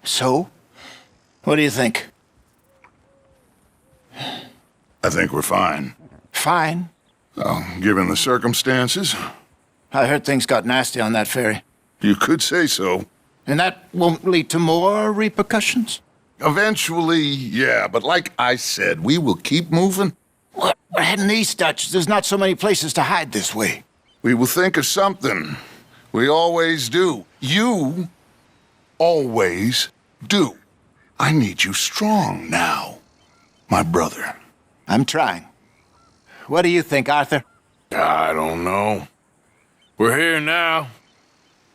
So? What do you think? I think we're fine. Fine. Well, given the circumstances, I heard things got nasty on that ferry. you could say so. And that won't lead to more repercussions? Eventually, yeah, but like I said, we will keep moving. We're heading east, Dutch. There's not so many places to hide this way. We will think of something. We always do. You always do. I need you strong now, my brother. I'm trying. What do you think, Arthur? I don't know. We're here now.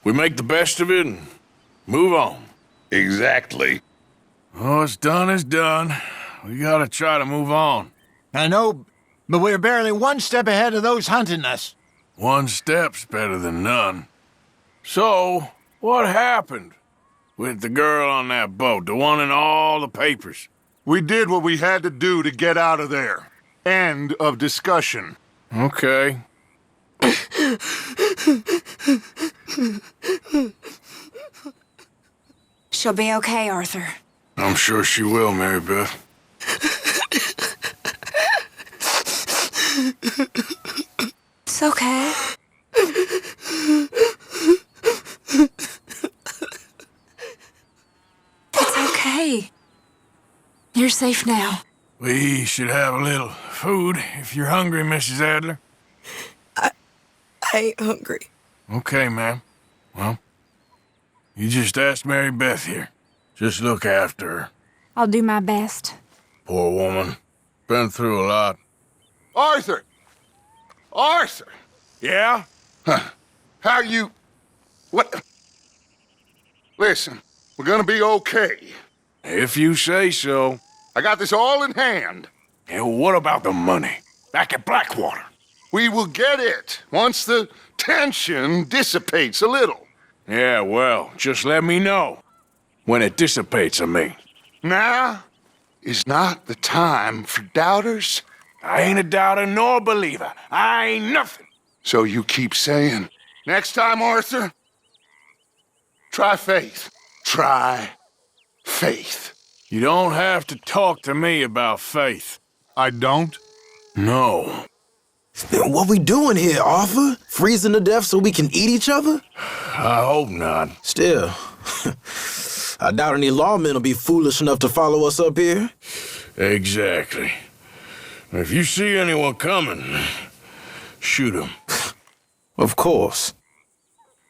We make the best of it and move on. Exactly. Oh, what's done is done. We gotta try to move on. I know, but we're barely one step ahead of those hunting us. One step's better than none. So, what happened with the girl on that boat, the one in all the papers? We did what we had to do to get out of there. End of discussion. Okay. She'll be okay, Arthur. I'm sure she will, Mary Beth. It's okay. It's okay. You're safe now. We should have a little food if you're hungry, Mrs. Adler. I ain't hungry. Okay, ma'am. Well, you just ask Mary Beth here. Just look after her. I'll do my best. Poor woman. Been through a lot. Arthur! Arthur! Yeah? How you... What... Listen, we're gonna be okay. If you say so. I got this all in hand. And what about the money? Back at Blackwater. We will get it once the tension dissipates a little. Yeah, well, just let me know. When it dissipates, I mean. Now is not the time for doubters. I ain't a doubter nor a believer. I ain't nothing. So you keep saying, next time, Arthur, try faith. Try faith. You don't have to talk to me about faith. I don't? No. What we doing here, Arthur? Freezing to death so we can eat each other? I hope not. Still, I doubt any lawmen will be foolish enough to follow us up here. Exactly. If you see anyone coming, shoot them. Of course.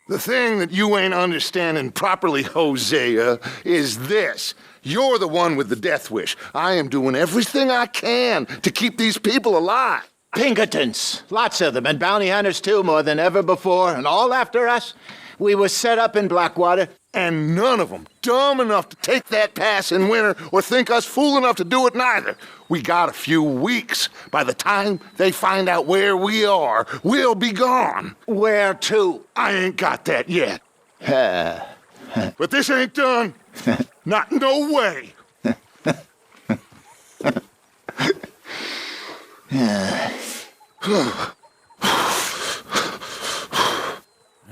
The thing that you ain't understanding properly, Hosea, is this. You're the one with the death wish. I am doing everything I can to keep these people alive. Pinkertons. Lots of them, and bounty hunters too, more than ever before, and all after us. We were set up in Blackwater. And none of them dumb enough to take that pass in winter or think us fool enough to do it neither. We got a few weeks. By the time they find out where we are, we'll be gone. Where to? I ain't got that yet. But this ain't done. Not no way.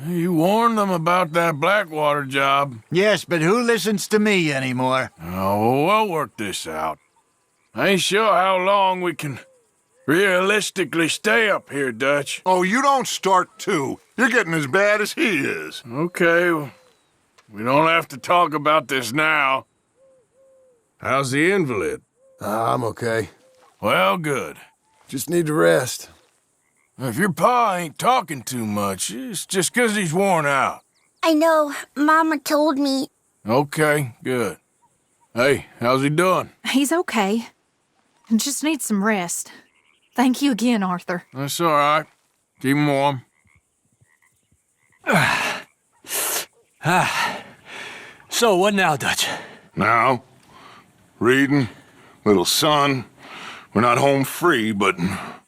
You warned them about that Blackwater job. Yes, but who listens to me anymore? Oh, we'll work this out. I ain't sure how long we can realistically stay up here, Dutch. Oh, you don't start too. You're getting as bad as he is. Okay, well, we don't have to talk about this now. How's the invalid? I'm okay. Well, good. Just need to rest. If your pa ain't talking too much, it's just 'cause he's worn out. I know. Mama told me. Okay, good. Hey, how's he doing? He's okay. Just needs some rest. Thank you again, Arthur. That's all right. Keep him warm. So, what now, Dutch? Now, reading, little sun. We're not home free, but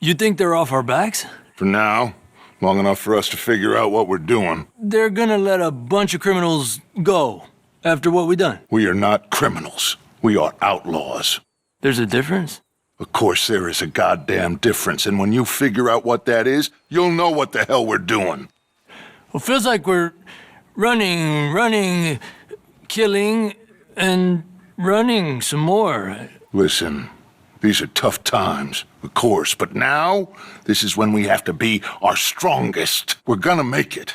You think they're off our backs? for now, long enough for us to figure out what we're doing. They're gonna let a bunch of criminals go after what we done. We are not criminals. We are outlaws. There's a difference? Of course there is a goddamn difference, and when you figure out what that is, you'll know what the hell we're doing. Well, feels like we're running, killing, And running some more. Listen, these are tough times, of course, but now, this is when we have to be our strongest. We're gonna make it.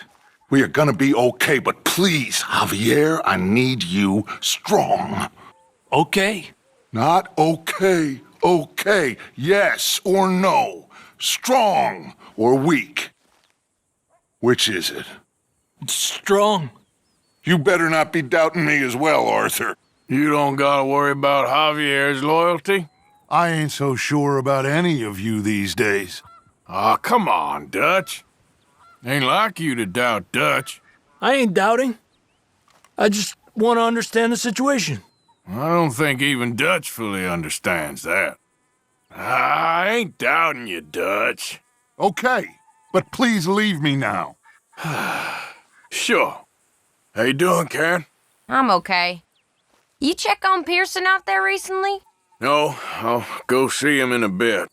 We are gonna be okay, but please, Javier, I need you strong. Okay. Not okay, okay, yes or no. Strong or weak. Which is it? Strong. You better not be doubting me as well, Arthur. You don't gotta worry about Javier's loyalty. I ain't so sure about any of you these days. Aw, come on, Dutch. Ain't like you to doubt Dutch. I ain't doubting. I just want to understand the situation. I don't think even Dutch fully understands that. I ain't doubting you, Dutch. Okay, but please leave me now. Sure. How you doing, Karen? I'm okay. You check on Pearson out there recently? No, I'll go see him in a bit.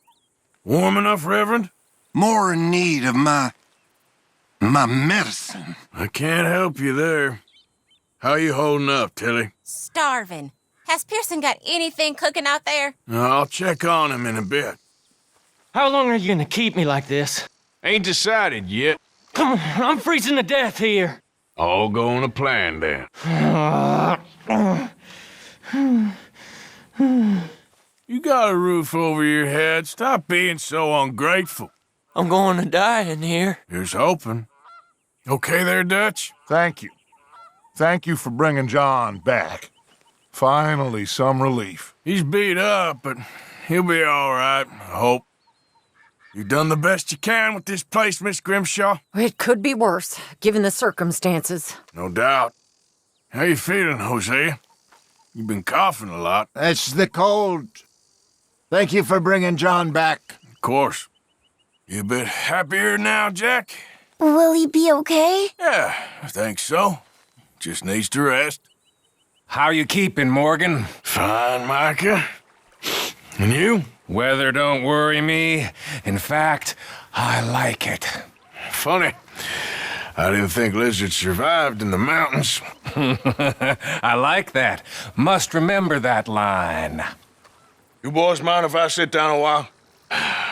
Warm enough, Reverend? More in need of my medicine. I can't help you there. How you holding up, Tilly? Starving. Has Pearson got anything cooking out there? I'll check on him in a bit. How long are you going to keep me like this? Ain't decided yet. Come on, I'm freezing to death here. All going to plan, then. You got a roof over your head. Stop being so ungrateful. I'm going to die in here. Here's hoping. Okay there, Dutch? Thank you. Thank you for bringing John back. Finally, some relief. He's beat up, but he'll be all right, I hope. You done the best you can with this place, Miss Grimshaw? It could be worse, given the circumstances. No doubt. How you feeling, Hosea? You've been coughing a lot. It's the cold. Thank you for bringing John back. Of course. You a bit happier now, Jack? Will he be okay? Yeah, I think so. Just needs to rest. How you keeping, Morgan? Fine, Micah. And you? Weather don't worry me. In fact, I like it. Funny. I didn't think lizards survived in the mountains. I like that. Must remember that line. You boys mind if I sit down a while?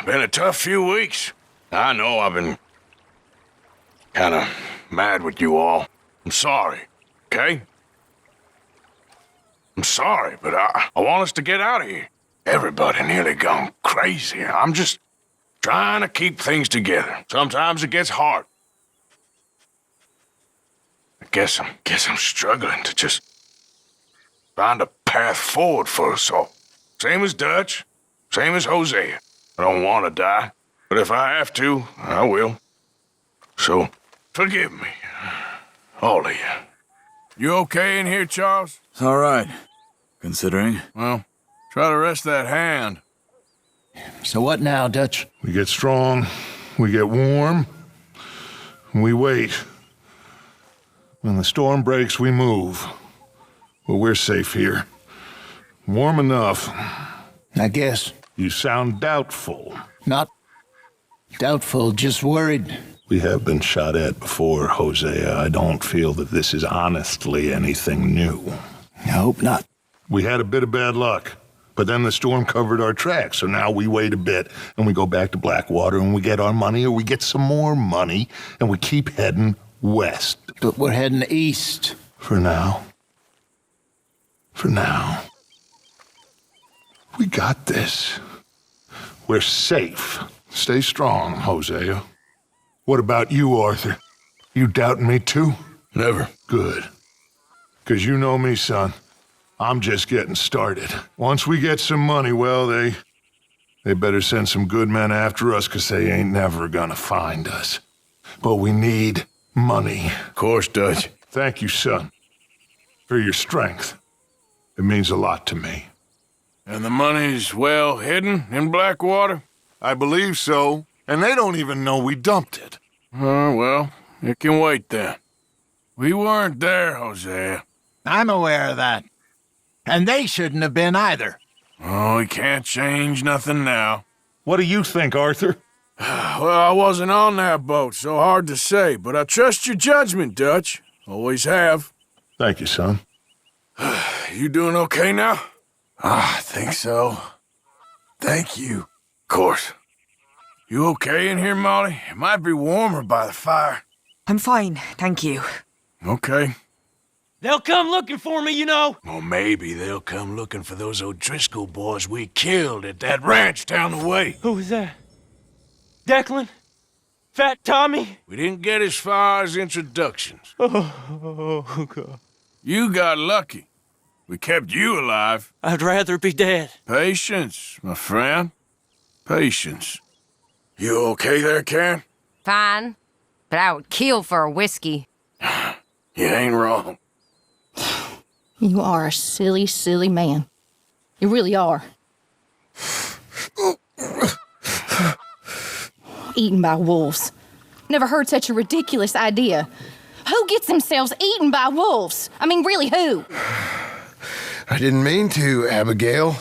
Been a tough few weeks. I know I've been kind of mad with you all. I'm sorry, okay? I'm sorry, but I want us to get out of here. Everybody nearly gone crazy. I'm just trying to keep things together. Sometimes it gets hard. I guess I'm struggling to just find a path forward for us all. Same as Dutch, same as Hosea. I don't want to die, but if I have to, I will. So, forgive me, all of you. You okay in here, Charles? It's all right, considering. Well, try to rest that hand. So what now, Dutch? We get strong, we get warm, and we wait. When the storm breaks, we move. Well, we're safe here. Warm enough. I guess. You sound doubtful. Not doubtful, just worried. We have been shot at before, Hosea. I don't feel that this is honestly anything new. I hope not. We had a bit of bad luck, but then the storm covered our tracks, so now we wait a bit, and we go back to Blackwater, and we get our money, or we get some more money, and we keep heading west. But we're heading east. For now. For now. We got this. We're safe. Stay strong, Hosea. What about you, Arthur? You doubting me too? Never. Good. 'Cause you know me, son. I'm just getting started. Once we get some money, well, they better send some good men after us, 'cause they ain't never gonna find us. But we need money. Of course, Dutch. Thank you, son, for your strength. It means a lot to me. And the money's well hidden in Blackwater? I believe so, and they don't even know we dumped it. Well, it can wait then. We weren't there, Hosea. I'm aware of that. And they shouldn't have been either. Oh, we can't change nothing now. What do you think, Arthur? Well, I wasn't on that boat, so hard to say, but I trust your judgment, Dutch. Always have. Thank you, son. You doing okay now? I think so. Thank you. Of course. You okay in here, Molly? It might be warmer by the fire. I'm fine, thank you. Okay. They'll come looking for me, you know. Well, maybe they'll come looking for those O'Driscoll boys we killed at that ranch down the way. Who was that? Declan? Fat Tommy? We didn't get as far as introductions. Oh, God. You got lucky. We kept you alive. I'd rather be dead. Patience, my friend. Patience. You okay there, Karen? Fine. But I would kill for a whiskey. You ain't wrong. You are a silly, silly man. You really are. Eaten by wolves. Never heard such a ridiculous idea. Who gets themselves eaten by wolves? I mean, really, who? I didn't mean to, Abigail.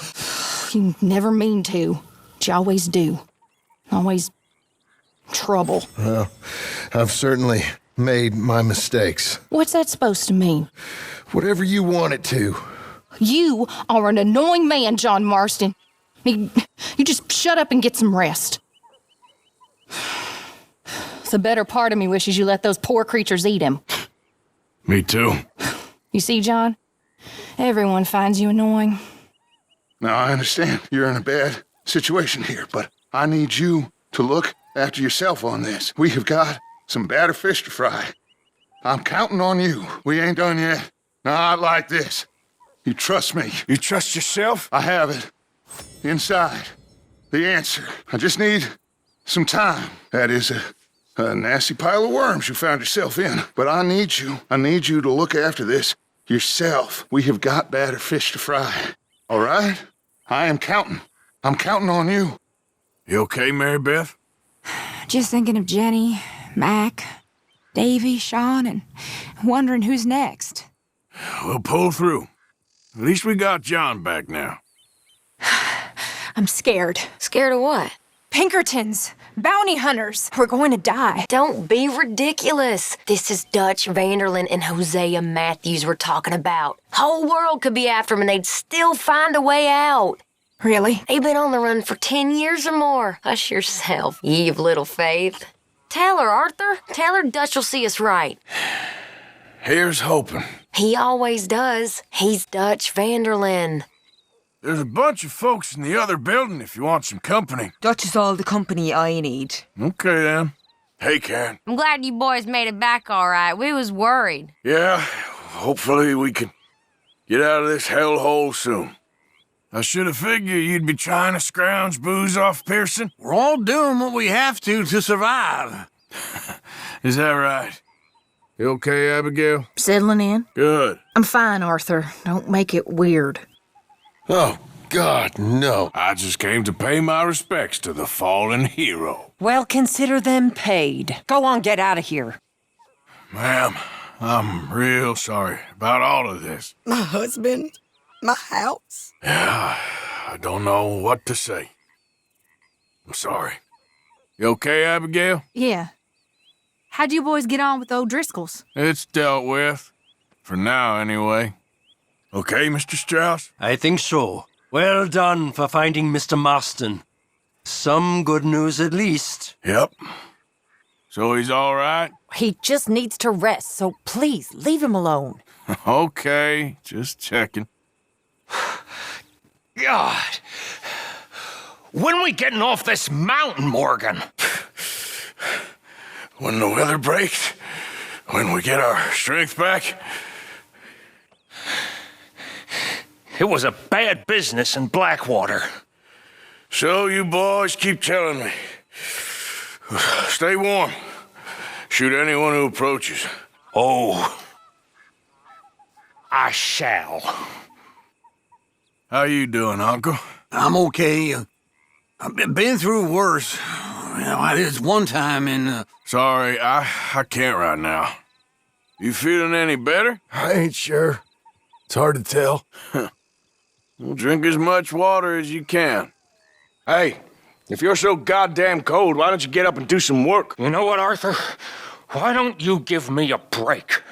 You never mean to, but you always do. Always trouble. Well, I've certainly made my mistakes. What's that supposed to mean? Whatever you want it to. You are an annoying man, John Marston. You just shut up and get some rest. The better part of me wishes you let those poor creatures eat him. Me too. You see, John? Everyone finds you annoying. Now, I understand you're in a bad situation here, but I need you to look after yourself on this. We have got some batter fish to fry. I'm counting on you. We ain't done yet. Not like this. You trust me. You trust yourself? I have it. Inside. The answer. I just need some time. That is a nasty pile of worms you found yourself in. But I need you. I need you to look after this yourself. We have got batter fish to fry. All right? I am counting. I'm counting on you. You okay, Mary Beth? Just thinking of Jenny, Mac, Davy, Sean, and wondering who's next. We'll pull through. At least we got John back now. I'm scared. Scared of what? Pinkertons, bounty hunters. We're going to die. Don't be ridiculous. This is Dutch Vanderlyn and Hosea Matthews we're talking about. Whole world could be after them and they'd still find a way out. Really? They've been on the run for 10 years or more. Hush yourself, ye of little faith. Tell her, Arthur. Tell her Dutch will see us right. Here's hoping. He always does. He's Dutch Vanderlyn. There's a bunch of folks in the other building if you want some company. Dutch is all the company I need. Okay, then. Hey, Karen. I'm glad you boys made it back all right. We was worried. Yeah, hopefully we can get out of this hellhole soon. I should have figured you'd be trying to scrounge booze off Pearson. We're all doing what we have to survive. Is that right? You okay, Abigail? Settling in? Good. I'm fine, Arthur. Don't make it weird. Oh, God, no. I just came to pay my respects to the fallen hero. Well, consider them paid. Go on, get out of here. Ma'am, I'm real sorry about all of this. My husband, my house. Yeah, I don't know what to say. I'm sorry. You okay, Abigail? Yeah. How'd you boys get on with the O'Driscolls? It's dealt with. For now, anyway. Okay, Mr. Strauss? I think so. Well done for finding Mr. Marston. Some good news at least. Yep. So he's all right? He just needs to rest, so please leave him alone. Okay, just checking. God. When we getting off this mountain, Morgan? When the weather breaks, when we get our strength back. It was a bad business in Blackwater. So you boys keep telling me. Stay warm. Shoot anyone who approaches. Oh, I shall. How you doing, Uncle? I'm okay. I've been through worse. I did one time in... Sorry, I can't right now. You feeling any better? I ain't sure. It's hard to tell. Well, drink as much water as you can. Hey, if you're so goddamn cold, why don't you get up and do some work? You know what, Arthur? Why don't you give me a break?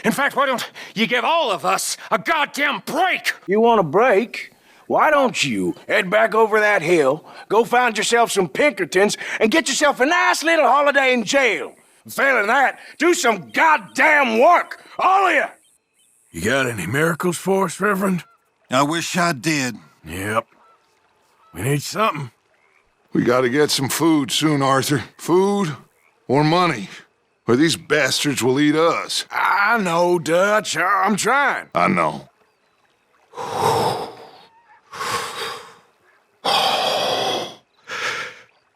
In fact, why don't you give all of us a goddamn break? You want a break? Why don't you head back over that hill, go find yourself some Pinkertons, and get yourself a nice little holiday in jail? Failing that, do some goddamn work, all of you! You got any miracles for us, Reverend? I wish I did. Yep. We need something. We gotta get some food soon, Arthur. Food or money, or these bastards will eat us. I know, Dutch. I'm trying. I know.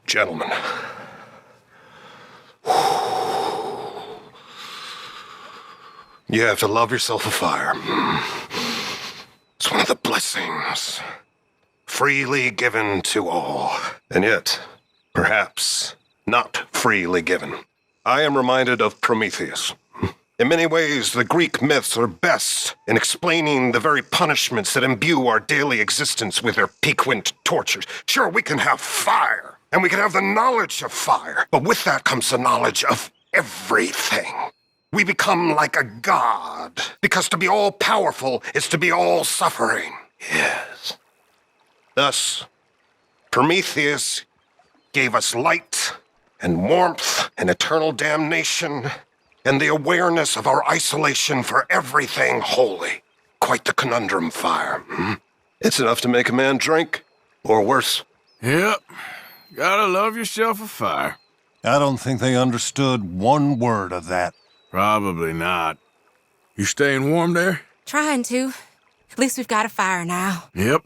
Gentlemen. You have to love yourself a fire. It's one of the blessings freely given to all, and yet, perhaps, not freely given. I am reminded of Prometheus. In many ways, the Greek myths are best in explaining the very punishments that imbue our daily existence with their piquant tortures. Sure, we can have fire, and we can have the knowledge of fire, but with that comes the knowledge of everything. We become like a god, because to be all-powerful is to be all-suffering. Yes. Thus, Prometheus gave us light and warmth and eternal damnation and the awareness of our isolation for everything holy. Quite the conundrum, fire. It's enough to make a man drink, or worse. Yep. Gotta love yourself a fire. I don't think they understood one word of that. Probably not. You staying warm there? Trying to. At least we've got a fire now. Yep.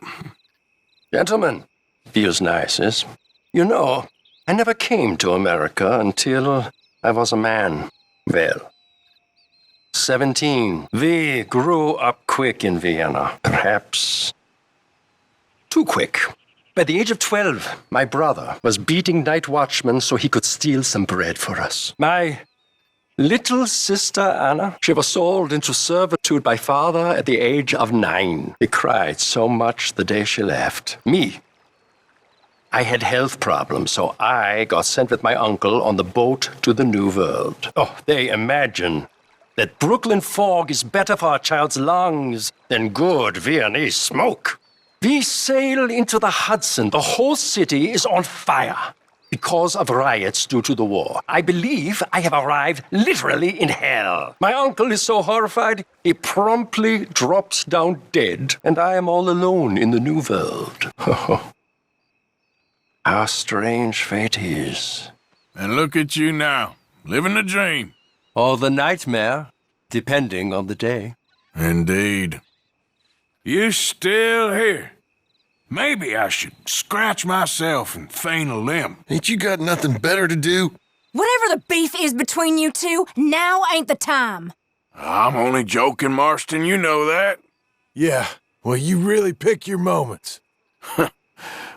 Gentlemen, feels nice, yes? You know, I never came to America until I was a man. Well, 17. We grew up quick in Vienna. Perhaps too quick. By the age of 12, my brother was beating night watchmen so he could steal some bread for us. My little sister Anna, she was sold into servitude by father at the age of 9. He cried so much the day she left. Me, I had health problems, so I got sent with my uncle on the boat to the New World. Oh, they imagine that Brooklyn fog is better for a child's lungs than good Viennese smoke. We sail into the Hudson. The whole city is on fire because of riots due to the war. I believe I have arrived literally in hell. My uncle is so horrified, he promptly drops down dead, and I am all alone in the New World. How strange fate is. And look at you now, living the dream. Or the nightmare, depending on the day. Indeed. You still here? Maybe I should scratch myself and feign a limb. Ain't you got nothing better to do? Whatever the beef is between you two, now ain't the time. I'm only joking, Marston, you know that. Yeah, well, you really pick your moments.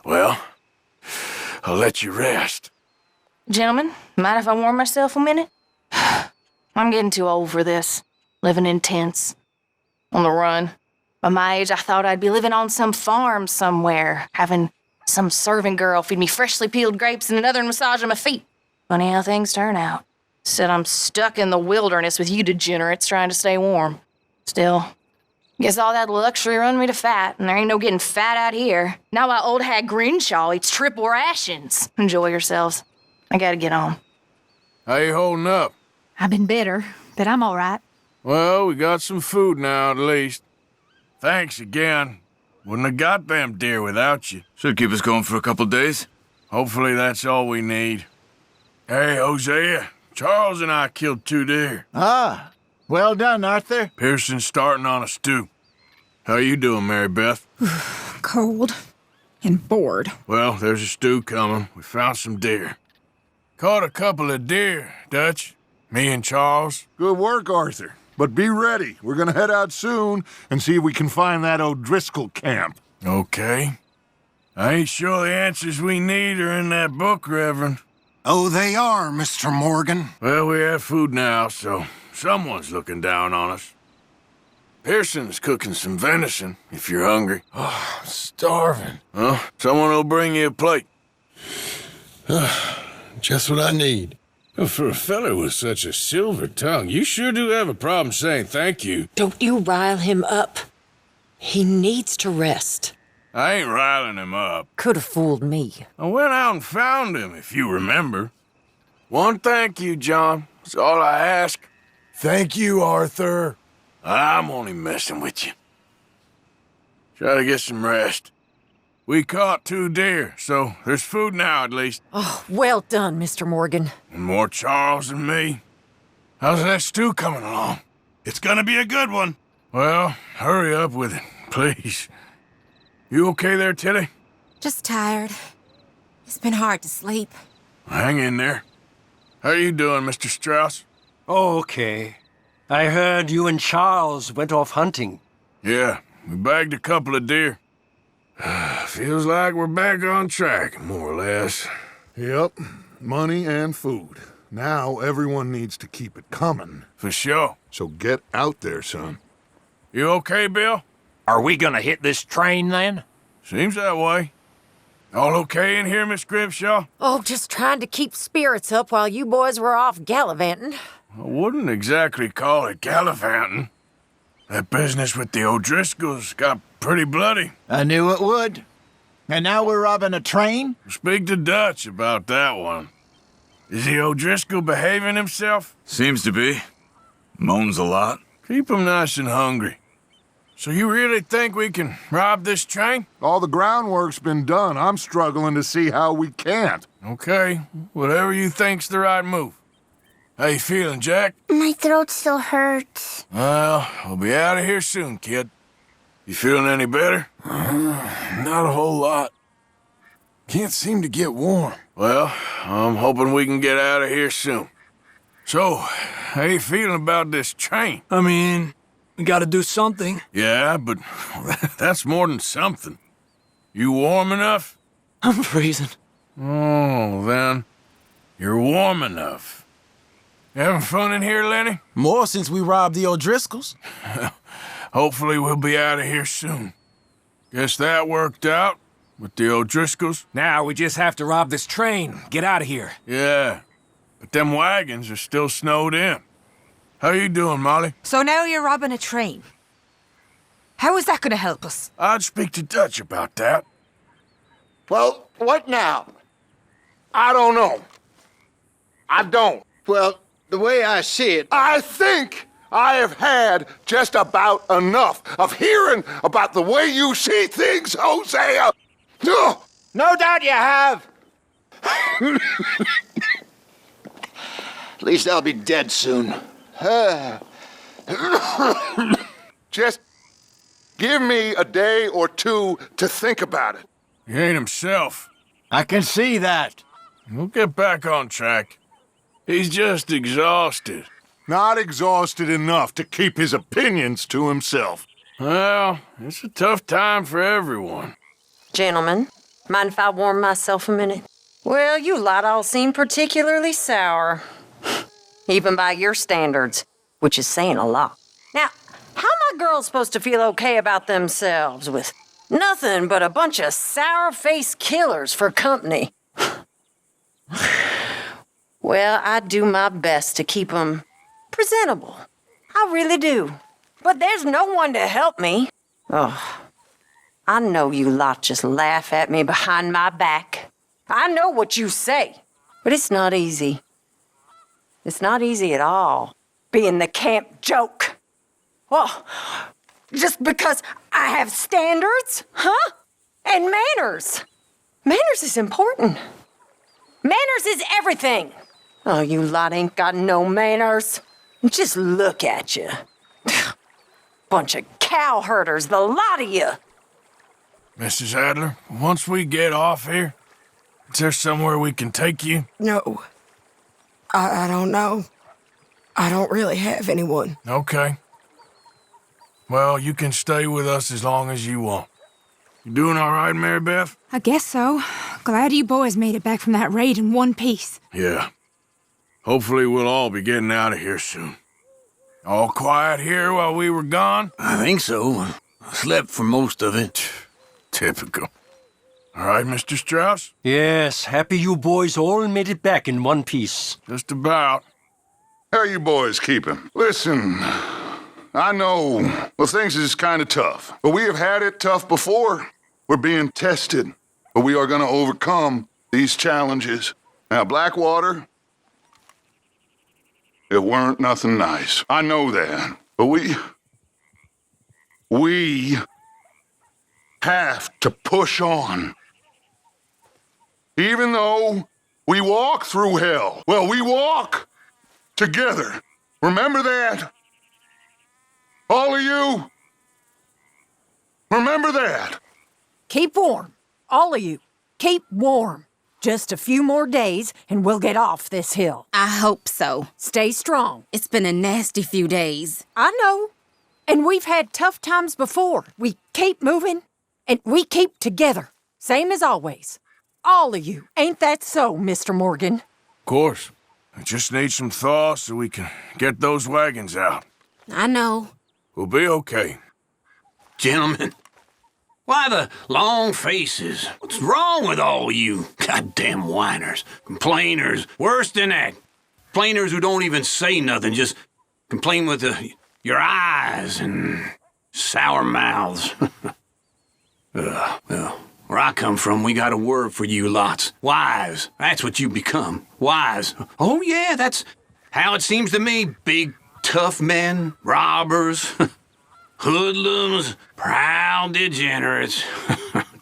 Well, I'll let you rest. Gentlemen, mind if I warm myself a minute? I'm getting too old for this. Living in tents. On the run. By my age, I thought I'd be living on some farm somewhere, having some serving girl feed me freshly peeled grapes and another massaging my feet. Funny how things turn out. Said I'm stuck in the wilderness with you degenerates trying to stay warm. Still, guess all that luxury run me to fat, and there ain't no getting fat out here. Now my old hag Grinshaw eats triple rations. Enjoy yourselves. I gotta get on. How you holding up? I've been better, but I'm all right. Well, we got some food now, at least. Thanks again. Wouldn't have got them deer without you. Should keep us going for a couple days. Hopefully that's all we need. Hey, Hosea, Charles and I killed 2 deer. Ah, well done, Arthur. Pearson's starting on a stew. How you doing, Mary Beth? Cold and bored. Well, there's a stew coming. We found some deer. Caught a couple of deer, Dutch. Me and Charles. Good work, Arthur. But be ready. We're gonna head out soon and see if we can find that O'Driscoll camp. Okay. I ain't sure the answers we need are in that book, Reverend. Oh, they are, Mr. Morgan. Well, we have food now, so someone's looking down on us. Pearson's cooking some venison, if you're hungry. Oh, I'm starving. Well, someone will bring you a plate. Just what I need. For a feller with such a silver tongue, you sure do have a problem saying thank you. Don't you rile him up. He needs to rest. I ain't riling him up. Could have fooled me. I went out and found him, if you remember. One thank you, John. That's all I ask. Thank you, Arthur. I'm only messing with you. Try to get some rest. We caught 2 deer, so there's food now at least. Oh, well done, Mr. Morgan. And more Charles than me. How's that stew coming along? It's gonna be a good one. Well, hurry up with it, please. You okay there, Tilly? Just tired. It's been hard to sleep. Hang in there. How you doing, Mr. Strauss? Okay. I heard you and Charles went off hunting. Yeah, we bagged a couple of deer. Feels like we're back on track, more or less. Yep, money and food. Now everyone needs to keep it coming. For sure. So get out there, son. You okay, Bill? Are we gonna hit this train then? Seems that way. All okay in here, Miss Grimshaw? Oh, just trying to keep spirits up while you boys were off gallivanting. I wouldn't exactly call it gallivanting. That business with the O'Driscolls got pretty bloody. I knew it would. And now we're robbing a train? Speak to Dutch about that one. Is the O'Driscoll behaving himself? Seems to be. Moans a lot. Keep him nice and hungry. So you really think we can rob this train? All the groundwork's been done. I'm struggling to see how we can't. Okay, whatever you think's the right move. How you feeling, Jack? My throat still hurts. Well, we'll be out of here soon, kid. You feeling any better? Not a whole lot. Can't seem to get warm. Well, I'm hoping we can get out of here soon. So, how you feeling about this train? I mean, we gotta do something. Yeah, but that's more than something. You warm enough? I'm freezing. Oh, then, you're warm enough. You having fun in here, Lenny? More since we robbed the O'Driscolls. Hopefully we'll be out of here soon. Guess that worked out with the O'Driscolls. Now we just have to rob this train. Get out of here. Yeah, but them wagons are still snowed in. How you doing, Molly? So now you're robbing a train. How is that gonna help us? I'd speak to Dutch about that. Well, what now? I don't know. I don't. Well, the way I see it, I think I have had just about enough of hearing about the way you see things, Hosea. Ugh. no doubt you have. At least I'll be dead soon. Just give me a day or two to think about it. He ain't himself. I can see that. We'll get back on track. He's just exhausted. Not exhausted enough to keep his opinions to himself. Well, it's a tough time for everyone. Gentlemen, mind if I warm myself a minute? Well, you lot all seem particularly sour. Even by your standards, which is saying a lot. Now, how are my girls supposed to feel okay about themselves with nothing but a bunch of sour-faced killers for company? Well, I do my best to keep them presentable. I really do. But there's no one to help me. Oh, I know you lot just laugh at me behind my back. I know what you say, but it's not easy. It's not easy at all, being the camp joke. Well, just because I have standards, huh? And manners. Manners is important. Manners is everything. Oh, you lot ain't got no manners. Just look at you. Bunch of cow herders, the lot of you. Mrs. Adler, once we get off here, is there somewhere we can take you? No. I don't know. I don't really have anyone. Okay. Well, you can stay with us as long as you want. You doing all right, Mary Beth? I guess so. Glad you boys made it back from that raid in one piece. Yeah. Hopefully we'll all be getting out of here soon. All quiet here while we were gone? I think so. I slept for most of it. Typical. All right, Mr. Strauss? Yes, happy you boys all made it back in one piece. Just about. How you boys keeping? Listen, I know, well, things is kind of tough, but we have had it tough before. We're being tested, but we are going to overcome these challenges. Now, Blackwater, it weren't nothing nice. I know that, but we have to push on. Even though we walk through hell, well, we walk together. Remember that? All of you? Remember that? Keep warm. All of you. Keep warm. Just a few more days and we'll get off this hill. I hope so. Stay strong. It's been a nasty few days. I know. And we've had tough times before. We keep moving and we keep together. Same as always. All of you. Ain't that so, Mr. Morgan? Of course. I just need some thaw so we can get those wagons out. I know. We'll be okay. Gentlemen, why the long faces? What's wrong with all you goddamn whiners, complainers? Worse than that, complainers who don't even say nothing, just complain with your eyes and sour mouths. Well, where I come from, we got a word for you lots. Wise. That's what you become. Wise. Oh, yeah, that's how it seems to me. Big, tough men, robbers, hoodlums, proud degenerates,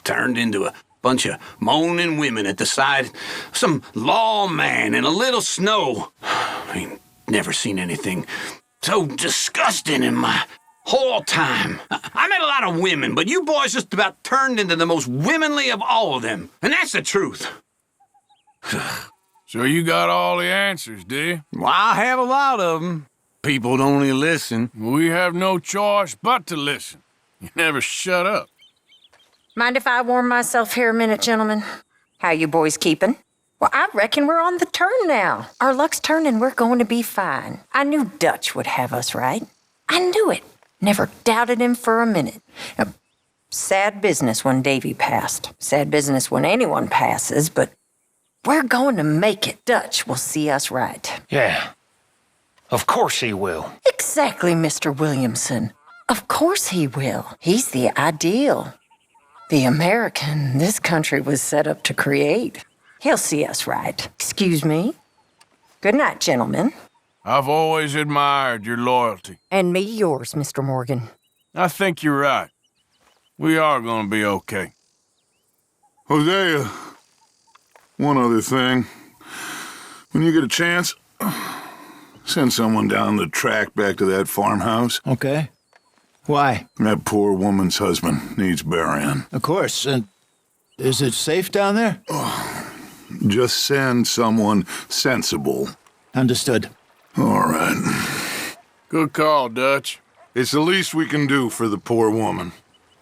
turned into a bunch of moaning women at the side of some lawman in a little snow. I ain't never seen anything so disgusting in my whole time. I met a lot of women, but you boys just about turned into the most womanly of all of them. And that's the truth. So you got all the answers, do you? Well, I have a lot of them. People don't only listen. We have no choice but to listen. You never shut up. Mind if I warm myself here a minute, gentlemen? How you boys keeping? Well, I reckon we're on the turn now. Our luck's turning, we're going to be fine. I knew Dutch would have us right. I knew it. Never doubted him for a minute. Sad business when Davy passed. Sad business when anyone passes, but we're going to make it. Dutch will see us right. Yeah. Of course he will. Exactly, Mr. Williamson. Of course he will. He's the ideal. The American this country was set up to create. He'll see us right. Excuse me. Good night, gentlemen. I've always admired your loyalty. And me yours, Mr. Morgan. I think you're right. We are going to be okay. Hosea, one other thing. When you get a chance, send someone down the track back to that farmhouse. Okay. Why? That poor woman's husband needs burying. Of course. And is it safe down there? Just send someone sensible. Understood. All right. Good call, Dutch. It's the least we can do for the poor woman.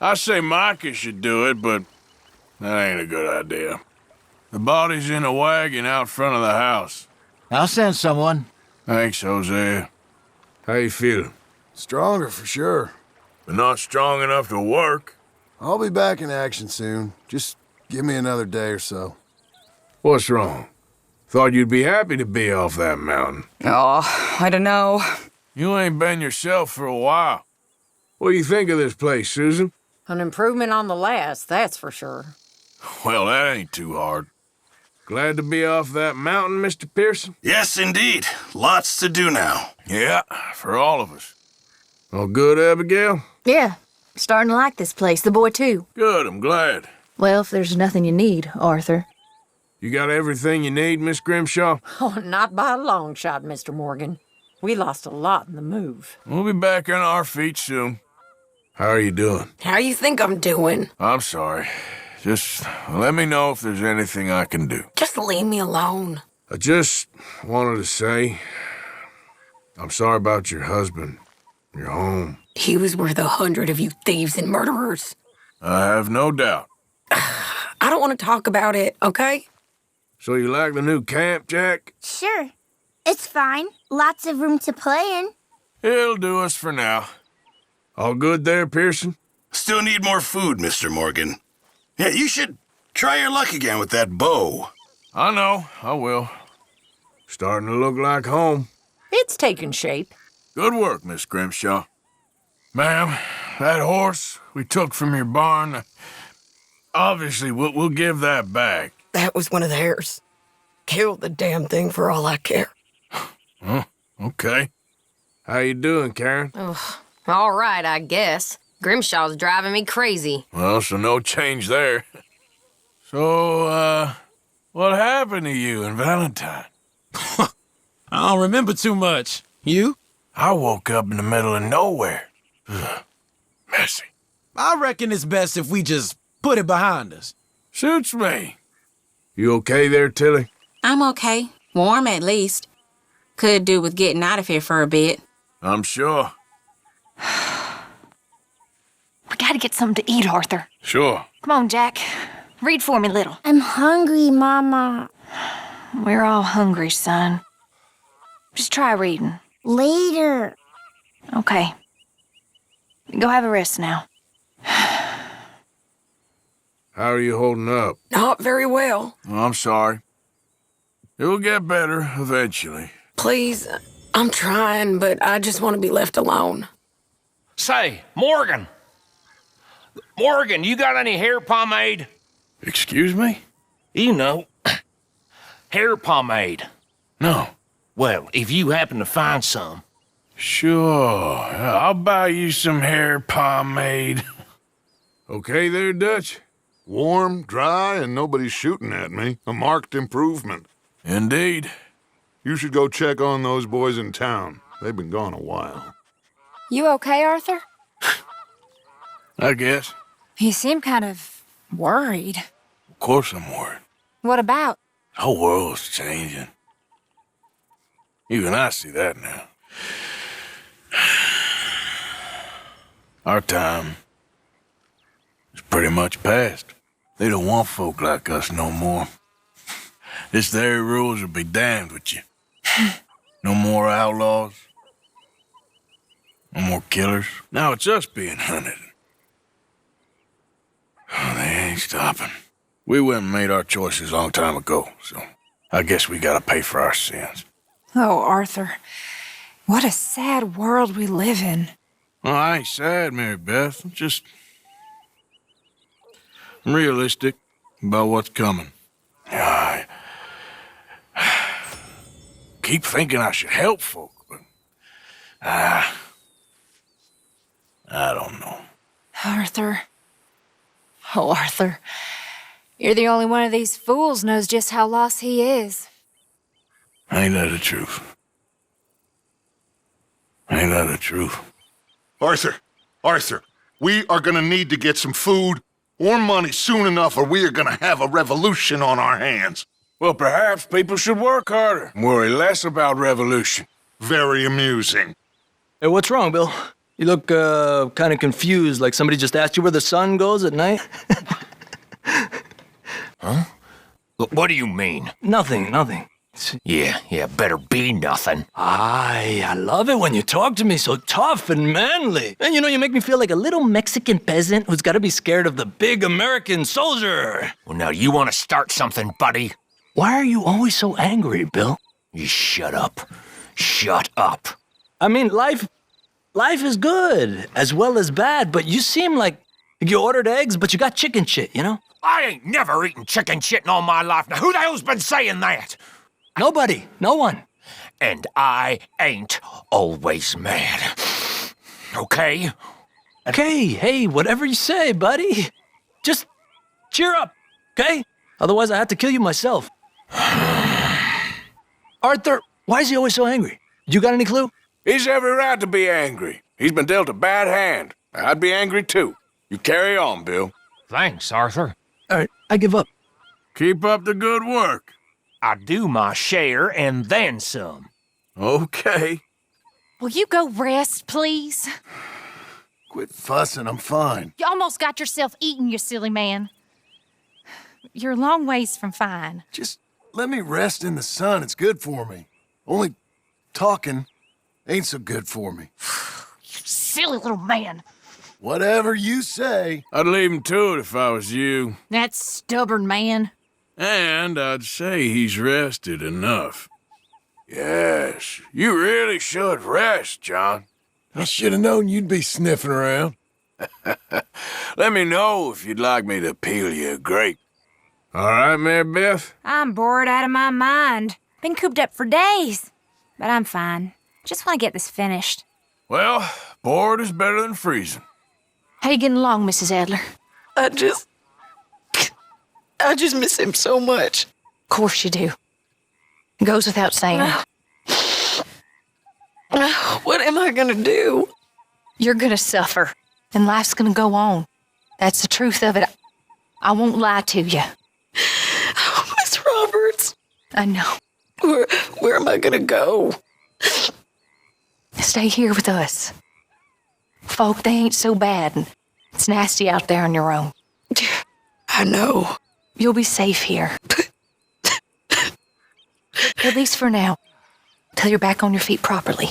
I say Micah should do it, but that ain't a good idea. The body's in a wagon out front of the house. I'll send someone. Thanks, Hosea. How you feeling? Stronger for sure. But not strong enough to work. I'll be back in action soon. Just give me another day or so. What's wrong? Thought you'd be happy to be off that mountain. Oh, I don't know. You ain't been yourself for a while. What do you think of this place, Susan? An improvement on the last, that's for sure. Well, that ain't too hard. Glad to be off that mountain, Mr. Pearson? Yes, indeed. Lots to do now. Yeah, for all of us. All good, Abigail? Yeah, starting to like this place. The boy, too. Good, I'm glad. Well, if there's nothing you need, Arthur. You got everything you need, Miss Grimshaw? Oh, not by a long shot, Mr. Morgan. We lost a lot in the move. We'll be back on our feet soon. How are you doing? How you think I'm doing? I'm sorry. Just let me know if there's anything I can do. Just leave me alone. I just wanted to say, I'm sorry about your husband, your home. He was worth 100 of you thieves and murderers. I have no doubt. I don't want to talk about it, okay? So you like the new camp, Jack? Sure. It's fine. Lots of room to play in. It'll do us for now. All good there, Pearson? Still need more food, Mr. Morgan. Yeah, you should Try your luck again with that bow. I know, I will. Starting to look like home. It's taking shape. Good work, Miss Grimshaw. Ma'am, that horse we took from your barn, obviously we'll give that back. That was one of theirs. Kill the damn thing for all I care. Oh, okay. How you doing, Karen? All right, I guess. Grimshaw's driving me crazy. Well, so no change there. So, what happened to you and Valentine? I don't remember too much. You? I woke up in the middle of nowhere. Ugh, messy. I reckon it's best if we just put it behind us. Suits me. You okay there, Tilly? I'm okay. Warm at least. Could do with getting out of here for a bit. I'm sure. We gotta get something to eat, Arthur. Sure. Come on, Jack. Read for me, little. I'm hungry, Mama. We're all hungry, son. Just try reading. Later. Okay. Go have a rest now. How are you holding up? Not very well. I'm sorry. It'll get better eventually. Please, I'm trying, but I just want to be left alone. Say, Morgan! Morgan, you got any hair pomade? Excuse me? You know, hair pomade. No. Well, if you happen to find some. Sure. I'll buy you some hair pomade. Okay there, Dutch? Warm, dry, and nobody's shooting at me. A marked improvement. Indeed. You should go check on those boys in town. They've been gone a while. You okay, Arthur? I guess. You seem kind of worried. Of course I'm worried. What about? The whole world's changing. Even I see that now. Our time is pretty much past. They don't want folk like us no more. This their rules will be damned with you. No more outlaws. No more killers. Now it's us being hunted. Oh, they ain't stopping. We went and made our choices a long time ago, so I guess we gotta pay for our sins. Oh, Arthur. What a sad world we live in. Well, I ain't sad, Mary Beth. I'm realistic about what's coming. I keep thinking I should help folk, but I don't know. Arthur. Oh, Arthur. You're the only one of these fools knows just how lost he is. Ain't that the truth? Ain't that the truth? Arthur, we are gonna need to get some food or money soon enough, or we are gonna have a revolution on our hands. Well, perhaps people should work harder, worry less about revolution. Very amusing. Hey, what's wrong, Bill? You look kind of confused, like somebody just asked you where the sun goes at night. Huh? What do you mean? Nothing. Yeah, better be nothing. I love it when you talk to me so tough and manly. And you make me feel like a little Mexican peasant who's got to be scared of the big American soldier. Well, now you want to start something, buddy? Why are you always so angry, Bill? You shut up. Shut up. I mean, life is good as well as bad, but you seem like you ordered eggs, but you got chicken shit, I ain't never eaten chicken shit in all my life. Now, who the hell's been saying that? Nobody. No one. And I ain't always mad. Okay? Okay, hey, whatever you say, buddy. Just cheer up, okay? Otherwise, I have to kill you myself. Arthur, why is he always so angry? You got any clue? He's every right to be angry. He's been dealt a bad hand. I'd be angry too. You carry on, Bill. Thanks, Arthur. All right, I give up. Keep up the good work. I do my share and then some. Okay. Will you go rest, please? Quit fussing, I'm fine. You almost got yourself eaten, you silly man. You're a long ways from fine. Just let me rest in the sun. It's good for me. Only talking ain't so good for me. You silly little man. Whatever you say. I'd leave him to it if I was you. That stubborn man. And I'd say he's rested enough. Yes, you really should rest, John. I should have known you'd be sniffing around. Let me know if you'd like me to peel you a grape. All right, Mary Beth? I'm bored out of my mind. Been cooped up for days. But I'm fine. Just want to get this finished. Well, bored is better than freezing. How you getting along, Mrs. Adler? I just miss him so much. Of course you do. It goes without saying. What am I gonna do? You're gonna suffer, and life's gonna go on. That's the truth of it. I won't lie to you. Oh, Miss Roberts. I know. Where am I gonna go? Stay here with us. Folk, they ain't so bad, and it's nasty out there on your own. I know. You'll be safe here. At least for now. Till you're back on your feet properly.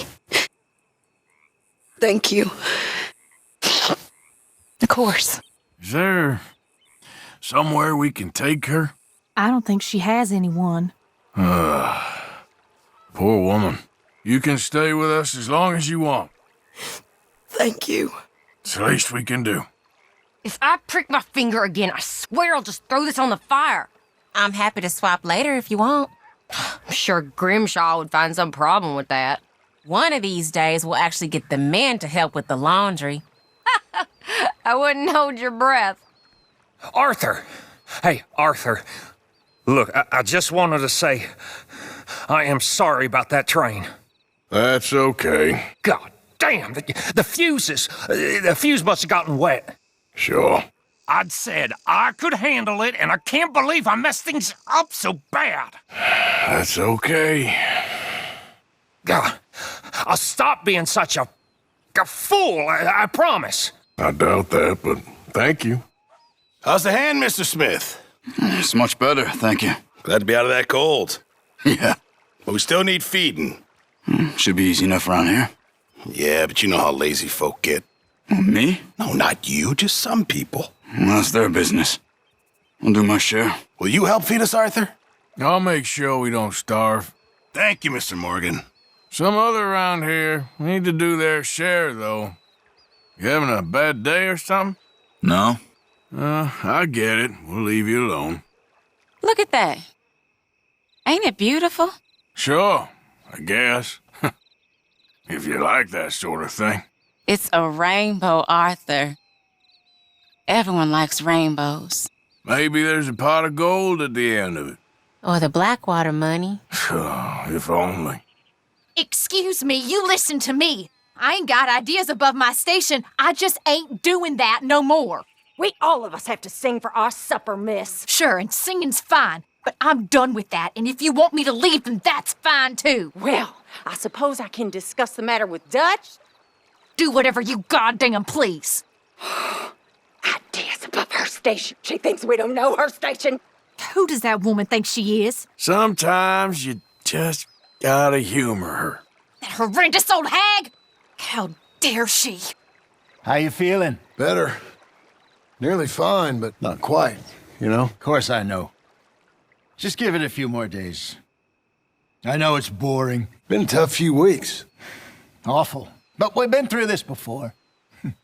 Thank you. Of course. Is there somewhere we can take her? I don't think she has anyone. Poor woman. You can stay with us as long as you want. Thank you. It's the least we can do. If I prick my finger again, I swear I'll just throw this on the fire. I'm happy to swap later if you want. I'm sure Grimshaw would find some problem with that. One of these days, we'll actually get the men to help with the laundry. I wouldn't hold your breath. Arthur! Hey, Arthur. Look, I just wanted to say I am sorry about that train. That's okay. God damn, the fuse must have gotten wet. Sure. I'd said I could handle it, and I can't believe I messed things up so bad. That's okay. God, I'll stop being such a fool, I promise. I doubt that, but thank you. How's the hand, Mr. Smith? It's much better, thank you. Glad to be out of that cold. Yeah. But we still need feeding. Should be easy enough around here. Yeah, but you know how lazy folk get. Me? No, not you, just some people. Well, that's their business. I'll do my share. Will you help feed us, Arthur? I'll make sure we don't starve. Thank you, Mr. Morgan. Some other around here need to do their share, though. You having a bad day or something? No. I get it. We'll leave you alone. Look at that. Ain't it beautiful? Sure, I guess. If you like that sort of thing. It's a rainbow, Arthur. Everyone likes rainbows. Maybe there's a pot of gold at the end of it. Or the Blackwater money. If only. Excuse me, you listen to me. I ain't got ideas above my station. I just ain't doing that no more. We all of us have to sing for our supper, miss. Sure, and singing's fine, but I'm done with that, and if you want me to leave, then that's fine too. Well, I suppose I can discuss the matter with Dutch. Do whatever you goddamn please. Ideas above her station. She thinks we don't know her station. Who does that woman think she is? Sometimes you just gotta humor her. That horrendous old hag? How dare she? How you feeling? Better. Nearly fine, but not quite, you know? Of course I know. Just give it a few more days. I know it's boring. Been a tough few weeks. Awful. But we've been through this before.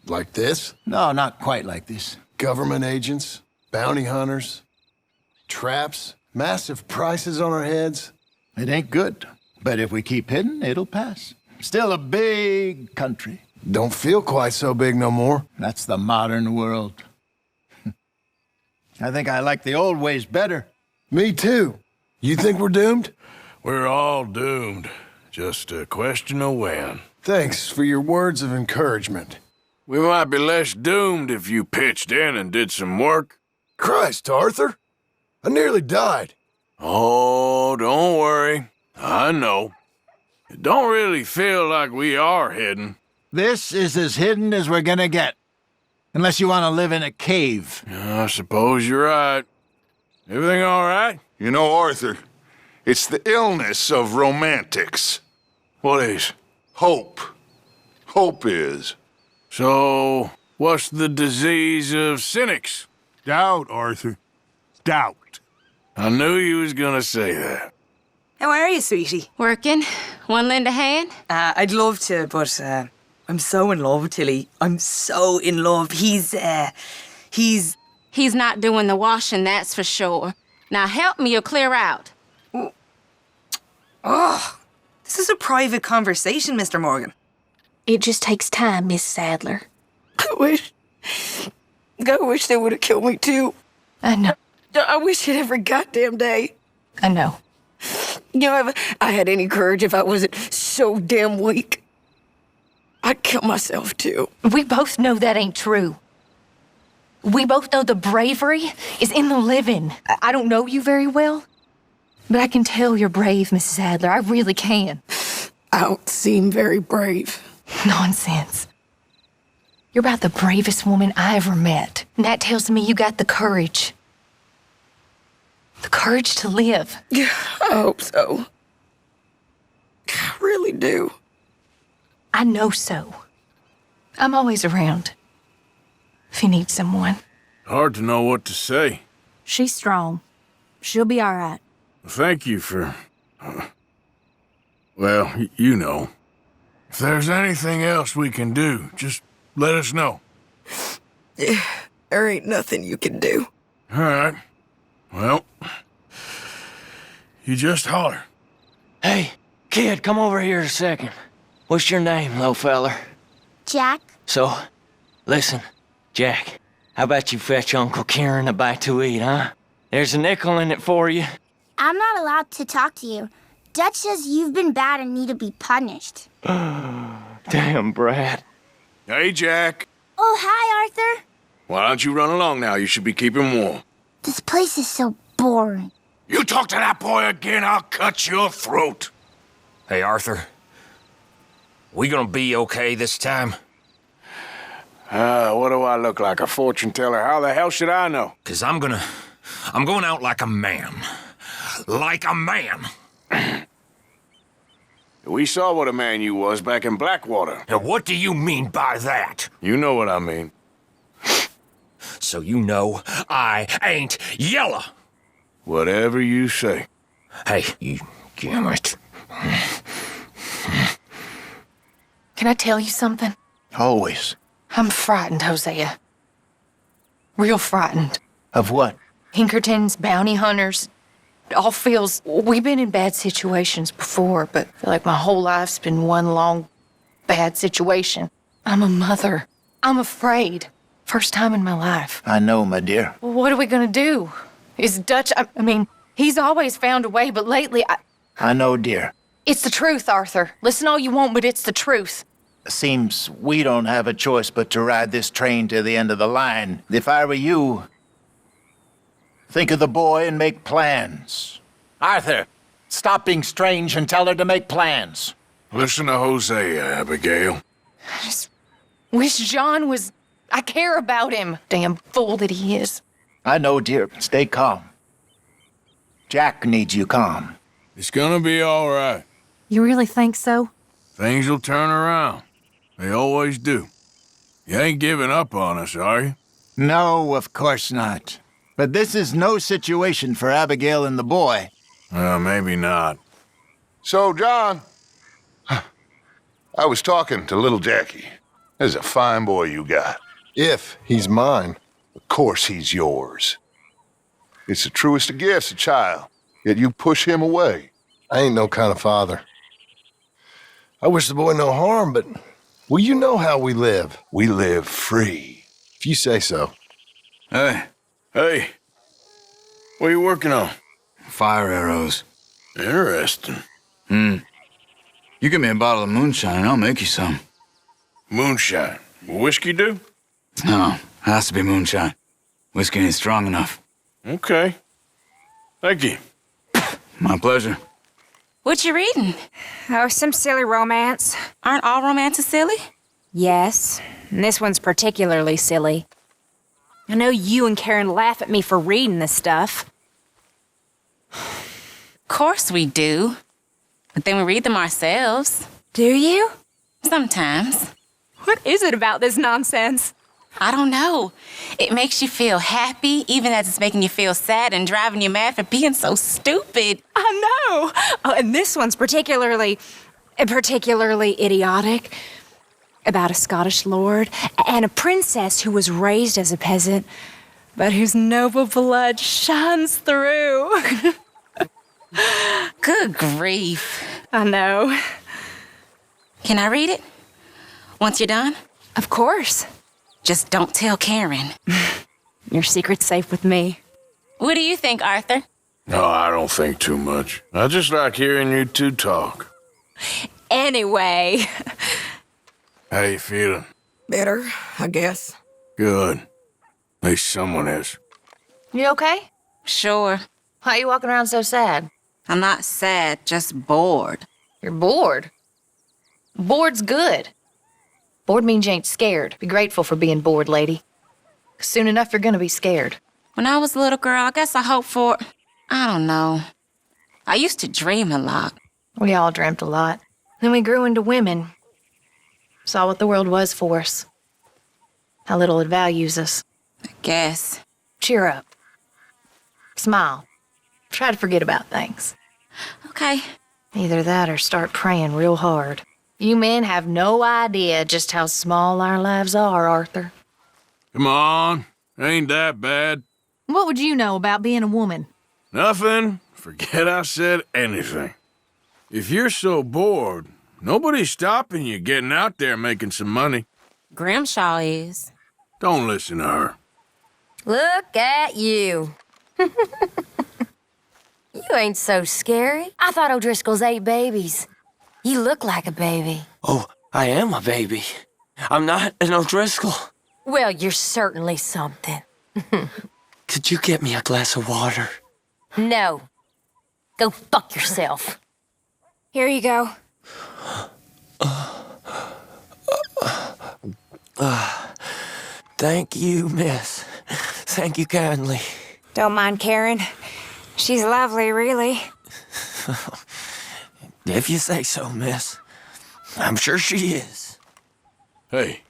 Like this? No, not quite like this. Government agents, bounty hunters, traps, massive prices on our heads. It ain't good. But if we keep hidden, it'll pass. Still a big country. Don't feel quite so big no more. That's the modern world. I think I like the old ways better. Me too. You think we're doomed? We're all doomed. Just a question of when. Thanks for your words of encouragement. We might be less doomed if you pitched in and did some work. Christ, Arthur. I nearly died. Oh, don't worry. I know. It don't really feel like we are hidden. This is as hidden as we're gonna get. Unless you want to live in a cave. I suppose you're right. Everything all right? You know, Arthur, it's the illness of romantics. What is? Hope. Hope is. So, What's the disease of cynics? Doubt, Arthur. Doubt. I knew you was gonna say that. How are you, sweetie? Working? Want to lend a hand? I'd love to, but I'm so in love with Tilly. I'm so in love. He's not doing the washing, that's for sure. Now help me or clear out. Oh, this is a private conversation, Mr. Morgan. It just takes time, Miss Sadler. I wish they would have killed me too. I know. I wish it every goddamn day. I know. You know, if I had any courage, if I wasn't so damn weak, I'd kill myself too. We both know that ain't true. We both know the bravery is in the living. I don't know you very well, but I can tell you're brave, Mrs. Adler. I really can. I don't seem very brave. Nonsense. You're about the bravest woman I ever met. And that tells me you got the courage. The courage to live. Yeah, I hope so. I really do. I know so. I'm always around. If you need someone. Hard to know what to say. She's strong. She'll be all right. Thank you for... well, you know. If there's anything else we can do, just let us know. Yeah, there ain't nothing you can do. All right. Well, you just holler. Hey, kid, come over here a second. What's your name, little feller? Jack? So, listen, Jack, how about you fetch Uncle Kieran a bite to eat, huh? There's a nickel in it for you. I'm not allowed to talk to you. Dutch says you've been bad and need to be punished. Damn, Brad. Hey, Jack. Oh, hi, Arthur. Why don't you run along now? You should be keeping warm. This place is so boring. You talk to that boy again, I'll cut your throat. Hey, Arthur. We gonna be okay this time? What do I look like, a fortune teller? How the hell should I know? 'Cause I'm going out like a man. Like a man. We saw what a man you was back in Blackwater. Now, what do you mean by that? You know what I mean. So you know I ain't yellow. Whatever you say. Hey, you damn it. Can I tell you something? Always. I'm frightened, Hosea. Real frightened. Of what? Pinkertons, bounty hunters. It all feels... We've been in bad situations before, but I feel like my whole life's been one long bad situation. I'm a mother. I'm afraid. First time in my life. I know, my dear. Well, what are we gonna do? Is Dutch... I mean, he's always found a way, but lately I know, dear. It's the truth, Arthur. Listen all you want, but it's the truth. Seems we don't have a choice but to ride this train to the end of the line. If I were you, think of the boy and make plans. Arthur, stop being strange and tell her to make plans. Listen to Hosea, Abigail. I just wish John was... I care about him. Damn fool that he is. I know, dear. Stay calm. Jack needs you calm. It's gonna be all right. You really think so? Things will turn around. They always do. You ain't giving up on us, are you? No, of course not. But this is no situation for Abigail and the boy. Maybe not. So, John, I was talking to little Jackie. There's a fine boy you got. If he's mine. Of course he's yours. It's the truest of gifts, a child. Yet you push him away. I ain't no kind of father. I wish the boy no harm, but... Well, you know how we live. We live free. If you say so. Hey. Hey. What are you working on? Fire arrows. Interesting. You give me a bottle of moonshine and I'll make you some. Moonshine. Whiskey do? No, has to be moonshine. Whiskey ain't strong enough. Okay. Thank you. My pleasure. What you reading? Oh, some silly romance. Aren't all romances silly? Yes, and this one's particularly silly. I know you and Karen laugh at me for reading this stuff. Of course we do. But then we read them ourselves. Do you? Sometimes. What is it about this nonsense? I don't know. It makes you feel happy, even as it's making you feel sad and driving you mad for being so stupid. I know. Oh, and this one's particularly idiotic. About a Scottish lord and a princess who was raised as a peasant, but whose noble blood shines through. Good grief. I know. Can I read it? Once you're done? Of course. Just don't tell Karen. Your secret's safe with me. What do you think, Arthur? No, I don't think too much. I just like hearing you two talk. Anyway. How you feeling? Better, I guess. Good. At least someone is. You okay? Sure. Why are you walking around so sad? I'm not sad, just bored. You're bored? Bored's good. Bored means you ain't scared. Be grateful for being bored, lady. 'Cause soon enough, you're gonna be scared. When I was a little girl, I guess I hoped for, I don't know. I used to dream a lot. We all dreamt a lot. Then we grew into women. Saw what the world was for us. How little it values us. I guess. Cheer up. Smile. Try to forget about things. Okay. Either that or start praying real hard. You men have no idea just how small our lives are, Arthur. Come on. Ain't that bad. What would you know about being a woman? Nothing. Forget I said anything. If you're so bored, nobody's stopping you getting out there making some money. Grimshaw is. Don't listen to her. Look at you. You ain't so scary. I thought O'Driscoll's 8 babies. You look like a baby. Oh, I am a baby. I'm not an O'Driscoll. Well, you're certainly something. Could you get me a glass of water? No. Go fuck yourself. Here you go. Thank you, miss. Thank you kindly. Don't mind Karen. She's lovely, really. If you say so, miss. I'm sure she is. Hey,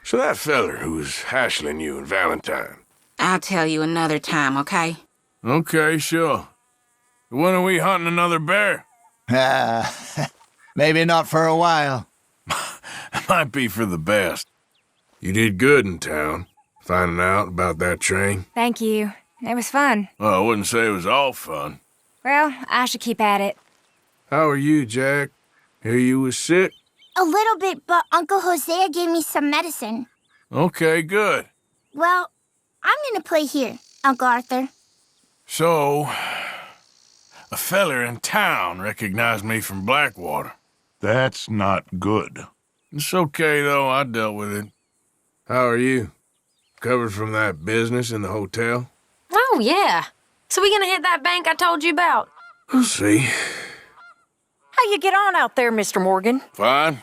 so that feller who was hassling you and Valentine. I'll tell you another time, okay? Okay, sure. When are we hunting another bear? Maybe not for a while. It might be for the best. You did good in town, finding out about that train. Thank you. It was fun. Well, I wouldn't say it was all fun. Well, I should keep at it. How are you, Jack? Hear you was sick? A little bit, but Uncle Hosea gave me some medicine. Okay, good. Well, I'm gonna play here, Uncle Arthur. So, a feller in town recognized me from Blackwater. That's not good. It's okay, though. I dealt with it. How are you? Covered from that business in the hotel? Oh, yeah. So we gonna hit that bank I told you about? We'll see. How you get on out there, Mr. Morgan? Fine.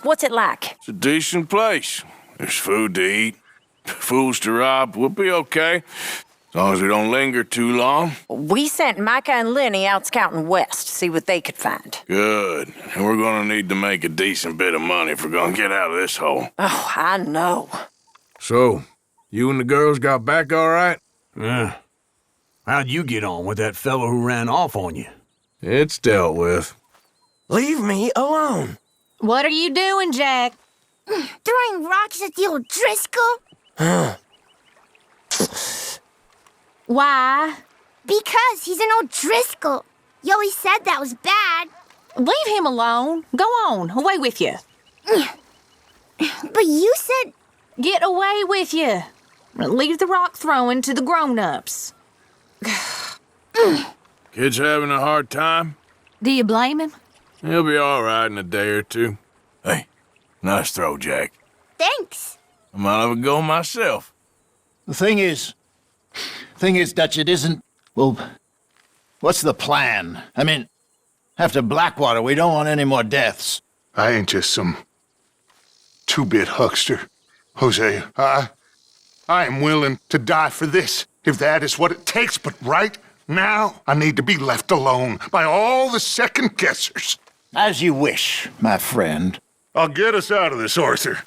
What's it like? It's a decent place. There's food to eat, fools to rob. We'll be okay, as long as we don't linger too long. We sent Micah and Lenny out scouting west to see what they could find. Good. And we're gonna need to make a decent bit of money if we're gonna get out of this hole. Oh, I know. So, you and the girls got back all right? Yeah. How'd you get on with that fellow who ran off on you? It's dealt with. Leave me alone. What are you doing, Jack? Throwing rocks at the old Driscoll? Why? Because he's an old Driscoll. You always said that was bad. Leave him alone. Go on, away with you. But you said... Get away with you. Leave the rock throwing to the grown-ups. Kid's having a hard time? Do you blame him? He'll be all right in a day or two. Hey, nice throw, Jack. Thanks. I might have a go myself. The thing is, Dutch, it isn't... Well, what's the plan? I mean, after Blackwater, we don't want any more deaths. I ain't just some two-bit huckster, Hosea. I am willing to die for this, if that is what it takes, but right now, I need to be left alone by all the second-guessers. As you wish, my friend. I'll get us out of this, Arthur.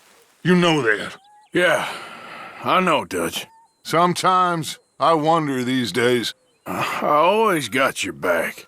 You know that. Yeah, I know, Dutch. Sometimes I wonder these days. I always got your back.